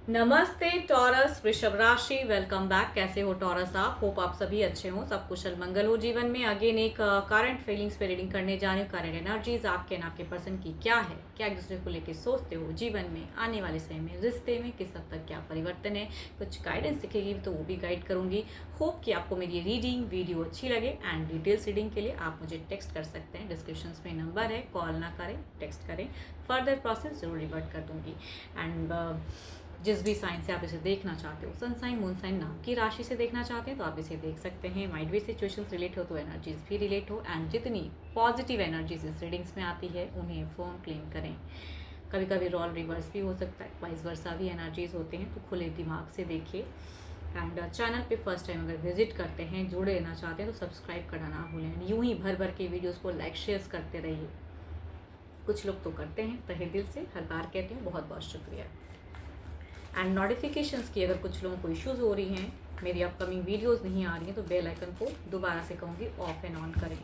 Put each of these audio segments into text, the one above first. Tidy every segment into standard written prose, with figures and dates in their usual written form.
नमस्ते टॉरस वृषभ राशि, वेलकम बैक। कैसे हो टॉरस आप? होप आप सभी अच्छे हो, सब कुशल मंगल हो जीवन में। अगेन एक करंट फीलिंग्स पे रीडिंग करने जा रहे हो। करंट एनर्जीज आपके ना आपके पर्सन की क्या है, क्या एक दूसरे को लेके सोचते हो जीवन में, आने वाले समय में रिश्ते में किस हद तक क्या परिवर्तन है। कुछ गाइडेंस दिखेगी तो वो भी गाइड करूंगी। होप कि आपको मेरी रीडिंग वीडियो अच्छी लगे। एंड डिटेल्स रीडिंग के लिए आप मुझे टेक्स्ट कर सकते हैं, डिस्क्रिप्शन में नंबर है, कॉल ना करें, टेक्स्ट करें। फर्दर प्रोसेस जरूर रिवर्ट कर दूंगी। एंड जिस भी साइन से आप इसे देखना चाहते हो, सन साइन, मून साइन, नाम की राशि से देखना चाहते हैं तो आप इसे देख सकते हैं। माइट भी सिचुएशंस रिलेट हो तो एनर्जीज भी रिलेट हो। एंड जितनी पॉजिटिव एनर्जीज इस रीडिंग्स में आती है उन्हें फॉर्म क्लेम करें। कभी कभी रोल रिवर्स भी हो सकता है, वाइस वर्सा भी एनर्जीज होते हैं, तो खुले दिमाग से देखिए। एंड चैनल पे फर्स्ट टाइम अगर विजिट करते हैं, जुड़े रहना चाहते हैं तो सब्सक्राइब करना ना भूलें। यूं ही भर भर के वीडियोस को लाइक शेयर करते रहिए। कुछ लोग तो करते हैं, तहे दिल से हर बार कहती हूँ बहुत बहुत शुक्रिया। एंड नोटिफिकेशंस की अगर कुछ लोगों को इश्यूज हो रही हैं, मेरी अपकमिंग वीडियोस नहीं आ रही हैं, तो बेल आइकन को दोबारा से कहूँगी ऑफ एंड ऑन करें।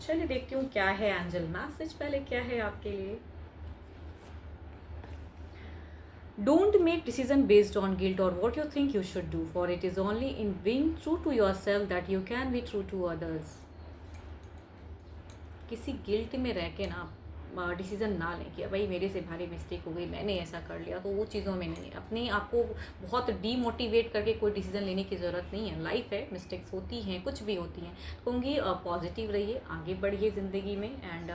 चलिए देखती हूँ क्या है एंजल मैसेज। पहले क्या है आपके लिए। Don't make decision based on guilt और what you think you should do, for it is only in being true to yourself that you can be true to others. किसी guilt में रह के ना डिसीज़न ना लें कि भाई मेरे से भारी मिस्टेक हो गई, मैंने ऐसा कर लिया, तो वो चीज़ों में नहीं। अपने आप को बहुत डीमोटिवेट करके कोई डिसीज़न लेने की ज़रूरत नहीं है। लाइफ है, मिस्टेक्स होती हैं, कुछ भी होती हैं। कहूँगी पॉजिटिव रहिए, आगे बढ़िए ज़िंदगी में। एंड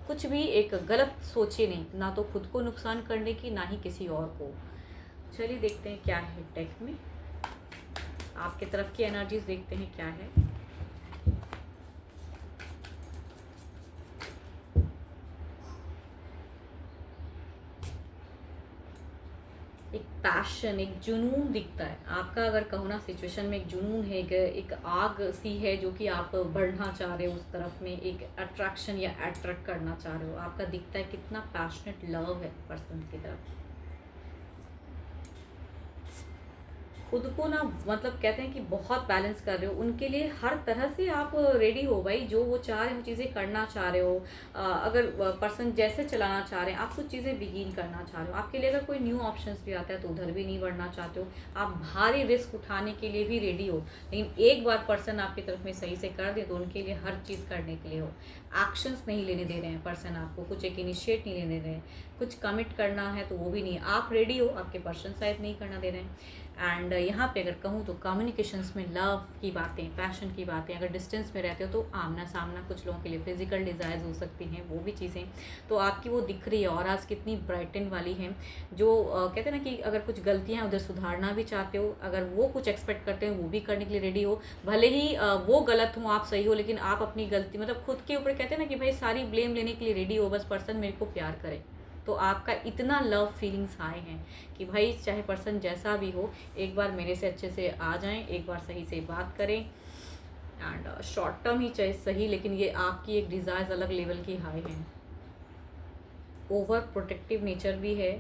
कुछ भी एक गलत सोचिए नहीं, ना तो खुद को नुकसान करने की, ना ही किसी और को। चलिए देखते हैं क्या है टेक में। आपके तरफ की एनर्जीज देखते हैं क्या है। एक पैशन, एक जुनून दिखता है आपका। अगर कहो ना, सिचुएशन में एक जुनून है, एक आग सी है जो कि आप बढ़ना चाह रहे हो उस तरफ में, एक अट्रैक्शन या अट्रैक्ट करना चाह रहे हो। आपका दिखता है कितना पैशनेट लव है पर्सन की तरफ। खुद को ना, मतलब कहते हैं कि बहुत बैलेंस कर रहे हो उनके लिए। हर तरह से आप रेडी हो भाई, जो वो चाह रहे हो चीज़ें करना चाह रहे हो। अगर पर्सन जैसे चलाना चाह रहे हैं, आप कुछ चीज़ें बिगिन करना चाह रहे हो। आपके लिए अगर कोई न्यू ऑप्शंस भी आता है तो उधर भी नहीं बढ़ना चाहते हो। आप भारी रिस्क उठाने के लिए भी रेडी हो, लेकिन एक बार पर्सन आपकी तरफ में सही से कर दे तो उनके लिए हर चीज़ करने के लिए हो। एक्शंस नहीं लेने दे रहे हैं पर्सन आपको, कुछ एक इनिशिएट नहीं लेने दे रहे हैं, कुछ कमिट करना है तो वो भी नहीं। आप रेडी हो, आपके पर्सन शायद नहीं करना दे रहे हैं। एंड यहाँ पे अगर कहूँ तो कम्युनिकेशंस में लव की बातें, पैशन की बातें, अगर डिस्टेंस में रहते हो तो आमना सामना, कुछ लोगों के लिए फिजिकल डिज़ायर्स हो सकती हैं, वो भी चीज़ें तो आपकी वो दिख रही है। और आज कितनी ब्राइटन वाली हैं, जो कहते हैं ना कि अगर कुछ गलतियाँ उधर सुधारना भी चाहते हो, अगर वो कुछ एक्सपेक्ट करते हो वो भी करने के लिए रेडी हो। भले ही वो गलत हो, आप सही हो, लेकिन आप अपनी गलती मतलब खुद के ऊपर कहते हैं ना कि भाई सारी ब्लेम लेने के लिए रेडी हो, बस पर्सन मेरे को प्यार करे। तो आपका इतना लव फीलिंग्स आए हैं कि भाई चाहे पर्सन जैसा भी हो, एक बार मेरे से अच्छे से आ जाएं, एक बार सही से बात करें। एंड शॉर्ट टर्म ही चाहे सही, लेकिन ये आपकी एक डिज़ायर्स अलग लेवल की हाई हैं। ओवर प्रोटेक्टिव नेचर भी है,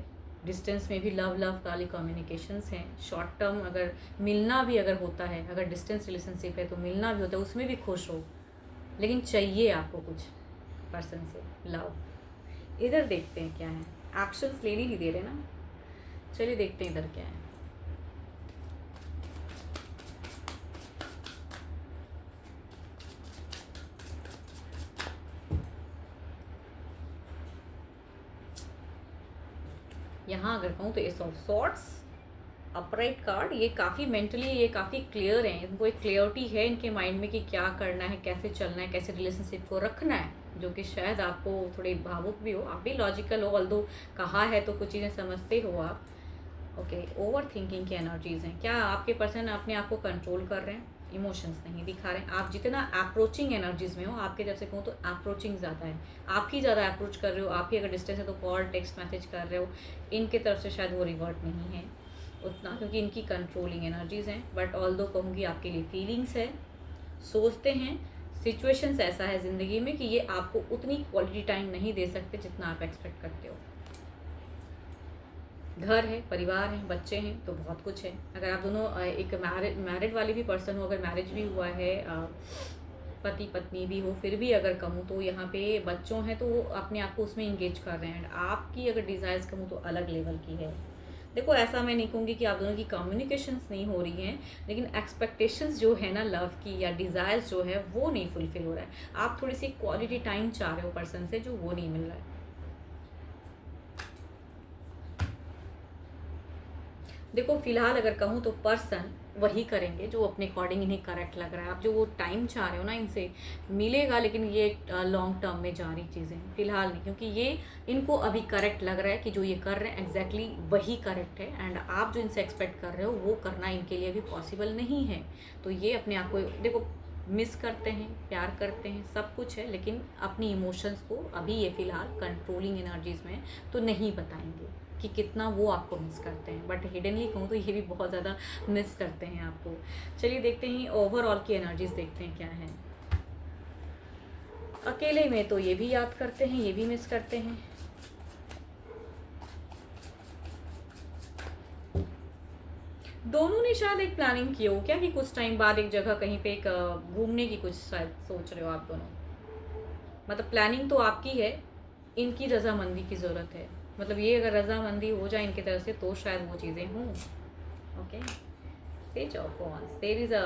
डिस्टेंस में भी लव लव वाली कम्युनिकेशंस हैं। शॉर्ट टर्म अगर मिलना भी अगर होता है, अगर डिस्टेंस रिलेशनशिप है तो मिलना भी होता है, उसमें भी खुश हो, लेकिन चाहिए आपको कुछ पर्सन से लव। इधर देखते हैं क्या है। एक्शंस लेने नहीं दे रहे ना। चलिए देखते हैं इधर क्या है। यहाँ अगर कहूँ तो ace of swords, upright card, ये काफ़ी मेंटली ये काफ़ी क्लियर है। इनको एक क्लियरिटी है इनके माइंड में कि क्या करना है, कैसे चलना है, कैसे रिलेशनशिप को रखना है, जो कि शायद आपको थोड़े भावुक भी हो। आप भी लॉजिकल हो, ऑल्दो कहा है तो कुछ चीज़ें समझते हो आप। ओके, ओवर थिंकिंग की एनर्जीज हैं। क्या आपके पर्सन अपने आप को कंट्रोल कर रहे हैं, इमोशंस नहीं दिखा रहे हैं। आप जितना अप्रोचिंग एनर्जीज में हो, आपके जब से कहूँ तो अप्रोचिंग ज़्यादा है, आप ही ज़्यादा अप्रोच कर रहे हो। आप ही अगर डिस्टेंस है तो कॉल टेक्स्ट मैसेज कर रहे हो। इनके तरफ से शायद वो रिवर्ट नहीं है उतना, क्योंकि इनकी कंट्रोलिंग एनर्जीज हैं। बट ऑल दो कहूँगी आपके लिए फीलिंग्स है, सोचते हैं। सिचुएशंस ऐसा है ज़िंदगी में कि ये आपको उतनी क्वालिटी टाइम नहीं दे सकते जितना आप एक्सपेक्ट करते हो। घर है, परिवार है, बच्चे हैं, तो बहुत कुछ है। अगर आप दोनों एक मैरिड वाले भी पर्सन हो, अगर मैरिज भी हुआ है, पति पत्नी भी हो, फिर भी अगर कहूँ तो यहाँ पे बच्चों हैं तो वो अपने आप को उसमें इंगेज कर रहे हैं। आपकी अगर डिज़ायर्स कहूँ तो अलग लेवल की है। देखो, ऐसा मैं नहीं कहूँगी कि आप दोनों की कम्युनिकेशंस नहीं हो रही हैं, लेकिन एक्सपेक्टेशंस जो है ना लव की या डिज़ायर्स जो है वो नहीं फुलफिल हो रहा है। आप थोड़ी सी क्वालिटी टाइम चाह रहे हो पर्सन से, जो वो नहीं मिल रहा है। देखो, फिलहाल अगर कहूँ तो पर्सन वही करेंगे जो अपने अकॉर्डिंग इन्हें करेक्ट लग रहा है। आप जो वो टाइम चाह रहे हो ना इनसे मिलेगा, लेकिन ये लॉन्ग टर्म में जा रही चीज़ें फिलहाल नहीं, क्योंकि ये इनको अभी करेक्ट लग रहा है कि जो ये कर रहे हैं एग्जैक्टली वही करेक्ट है। एंड आप जो इनसे एक्सपेक्ट कर रहे हो वो करना इनके लिए अभी पॉसिबल नहीं है। तो ये अपने आप को देखो, मिस करते हैं, प्यार करते हैं, सब कुछ है, लेकिन अपनी इमोशंस को अभी ये फ़िलहाल कंट्रोलिंग एनर्जीज़ में तो नहीं बताएंगे कि कितना वो आपको मिस करते हैं। बट हिडनली कहूँ तो ये भी बहुत ज़्यादा मिस करते हैं आपको। चलिए देखते हैं ओवरऑल की एनर्जीज़, देखते हैं क्या है। अकेले में तो ये भी याद करते हैं, ये भी मिस करते हैं। दोनों ने शायद एक प्लानिंग की हो क्या कि कुछ टाइम बाद एक जगह कहीं पे एक घूमने की कुछ शायद सोच रहे हो आप दोनों। मतलब प्लानिंग तो आपकी है, इनकी रजामंदी की ज़रूरत है। मतलब ये अगर रजामंदी हो जाए इनकी तरफ से तो शायद वो चीज़ें हों। Okay, page of wands, there is a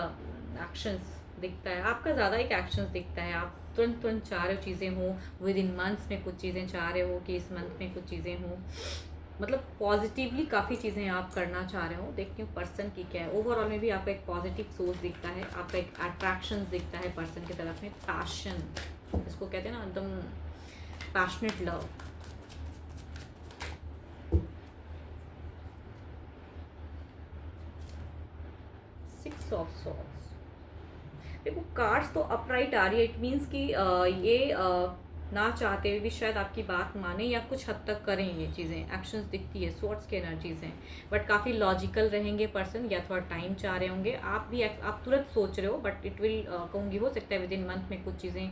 actions दिखता है आपका, ज़्यादा एक एक्शंस दिखता है। आप तुरंत तुरंत चाह रहे हो चीज़ें हों, विद इन मंथ्स में कुछ चीज़ें चाह रहे हो कि इस मंथ में कुछ चीज़ें हों। मतलब पॉजिटिवली काफ़ी चीज़ें आप करना चाह रहे हो। देखती हूँ पर्सन की क्या है। ओवरऑल में भी आपका एक पॉजिटिव सोच दिखता है, आपका एक अट्रैक्शन दिखता है पर्सन की तरफ में। पैशन, इसको कहते हैं ना एकदम passionate love. Six of swords, देखो कार्ड्स तो अपराइट आ रही है। इट मीन्स कि ये ना चाहते हुए भी शायद आपकी बात माने या कुछ हद तक करें ये चीज़ें। एक्शंस दिखती है, स्वॉर्ड्स की एनर्जीज हैं, बट काफ़ी लॉजिकल रहेंगे पर्सन, या थोड़ा टाइम चाह रहे होंगे। आप भी आप तुरंत सोच रहे हो, बट इट विल कहूँगी हो सकता है विद इन मंथ में कुछ चीज़ें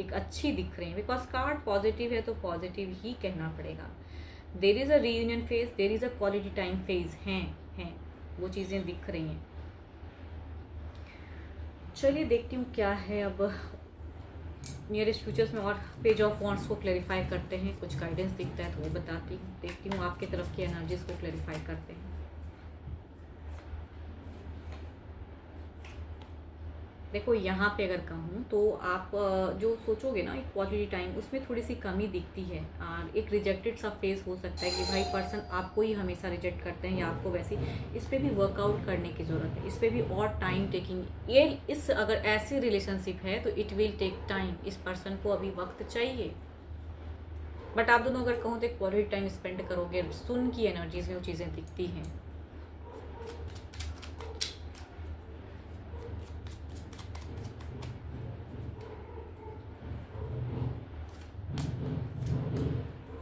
एक अच्छी दिख रही हैं। बिकॉज कार्ड पॉजिटिव है तो पॉजिटिव ही कहना पड़ेगा। There is a reunion phase, there is a quality time phase, हैं वो चीज़ें दिख रही हैं। चलिए देखती हूँ क्या है अब नियरेस्ट फ्यूचर्स में। और पेज ऑफ वॉन्ड्स को क्लैरिफाई करते हैं, कुछ गाइडेंस दिखता है तो वो बताती हूँ। देखती हूँ आपकी तरफ की एनर्जीज को क्लैरिफाई करते हैं। देखो यहाँ पे अगर कहूँ तो आप जो सोचोगे ना एक क्वालिटी टाइम, उसमें थोड़ी सी कमी दिखती है। और एक रिजेक्टेड सा फेस हो सकता है कि भाई पर्सन आपको ही हमेशा रिजेक्ट करते हैं या आपको वैसी। इस पर भी वर्कआउट करने की ज़रूरत है, इस पर भी और टाइम टेकिंग। ये इस अगर ऐसी रिलेशनशिप है तो इट विल टेक टाइम, इस पर्सन को अभी वक्त चाहिए। बट आप दोनों अगर कहूँ तो एक क्वालिटी टाइम स्पेंड करोगे। सुन की एनर्जीज में वो चीज़ें दिखती हैं।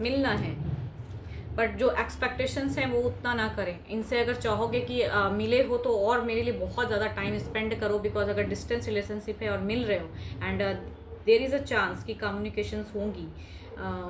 मिलना है, बट जो एक्सपेक्टेशंस हैं वो उतना ना करें। इनसे अगर चाहोगे कि मिले हो तो और मेरे लिए बहुत ज़्यादा टाइम स्पेंड करो। बिकॉज अगर डिस्टेंस रिलेशनशिप है और मिल रहे हो and there is a chance कि कम्युनिकेशंस होंगी।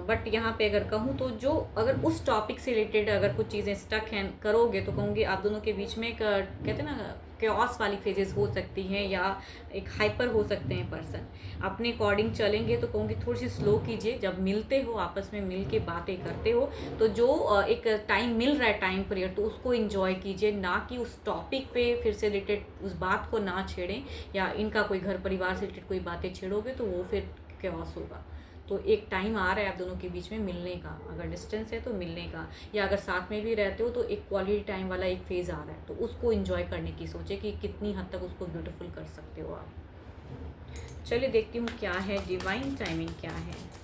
बट यहाँ पे अगर कहूँ तो जो अगर उस टॉपिक से रिलेटेड अगर कुछ चीज़ें स्टक हैं करोगे तो कहूँगी आप दोनों के बीच में एक कहते हैं ना क्योस वाली फेजेस हो सकती हैं, या एक हाइपर हो सकते हैं पर्सन। अपने अकॉर्डिंग चलेंगे तो कहूँगी थोड़ी सी स्लो कीजिए। जब मिलते हो आपस में मिल के बातें करते हो तो जो एक टाइम मिल रहा है टाइम पीरियड, तो उसको इन्जॉय कीजिए, ना कि उस टॉपिक पे फिर से रिलेटेड उस बात को ना छेड़ें। या इनका कोई घर परिवार से रिलेटेड कोई बातें छेड़ोगे तो वो फिर क्योस होगा। तो एक टाइम आ रहा है आप दोनों के बीच में मिलने का, अगर डिस्टेंस है तो मिलने का, या अगर साथ में भी रहते हो तो एक क्वालिटी टाइम वाला एक फेज़ आ रहा है। तो उसको एंजॉय करने की सोचे कि कितनी हद तक उसको ब्यूटीफुल कर सकते हो आप। चलिए देखती हूँ क्या है डिवाइन टाइमिंग क्या है।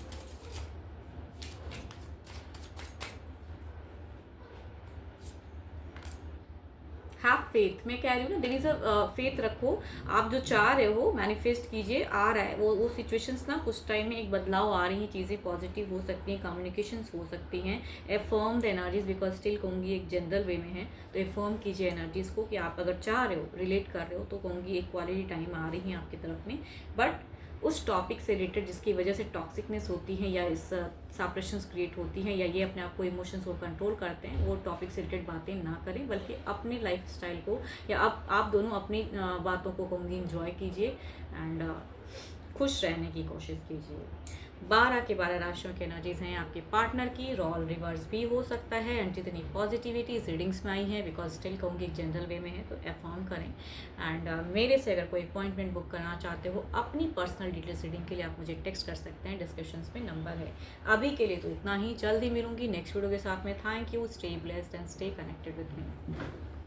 हैव फेथ, मैं कह रही हूँ ना, देयर इज अ फेथ रखो। आप जो चाह रहे हो मैनिफेस्ट कीजिए, आ रहा है वो सिचुएशंस ना। कुछ टाइम में एक बदलाव आ रही हैं, चीज़ें पॉजिटिव हो सकती हैं, कम्युनिकेशंस हो सकती हैं। Affirm the energies, because still कहूँगी एक जनरल वे में है तो एफर्म कीजिए एनर्जीज को कि आप अगर चाह रहे हो रिलेट कर रहे हो तो कहूँगी एक क्वालिटी टाइम आ रही है आपकी तरफ में। बट उस टॉपिक से रिलेटेड जिसकी वजह से टॉक्सिकनेस होती है या इस सेपरेशंस क्रिएट होती हैं या ये अपने आप को इमोशंस को कंट्रोल करते हैं, वो टॉपिक से रिलेटेड बातें ना करें, बल्कि अपने लाइफ स्टाइल को या आप दोनों अपनी बातों को कहूँगी इंजॉय कीजिए। एंड खुश रहने की कोशिश कीजिए। 12 के 12 राशियों की एनर्जीज हैं आपके पार्टनर की, रोल रिवर्स भी हो सकता है। एंड जितनी पॉजिटिविटी रीडिंग्स में आई है, बिकॉज स्टिल कहूँगी जनरल वे में है, तो अफर्म करें। एंड मेरे से अगर कोई अपॉइंटमेंट बुक करना चाहते हो अपनी पर्सनल डिटेल्स रीडिंग के लिए, आप मुझे टेक्स्ट कर सकते हैं, डिस्क्रिप्शन में नंबर है। अभी के लिए तो इतना ही, जल्दी मिलूंगी नेक्स्ट वीडियो के साथ में। Thank you, stay blessed and stay connected with me.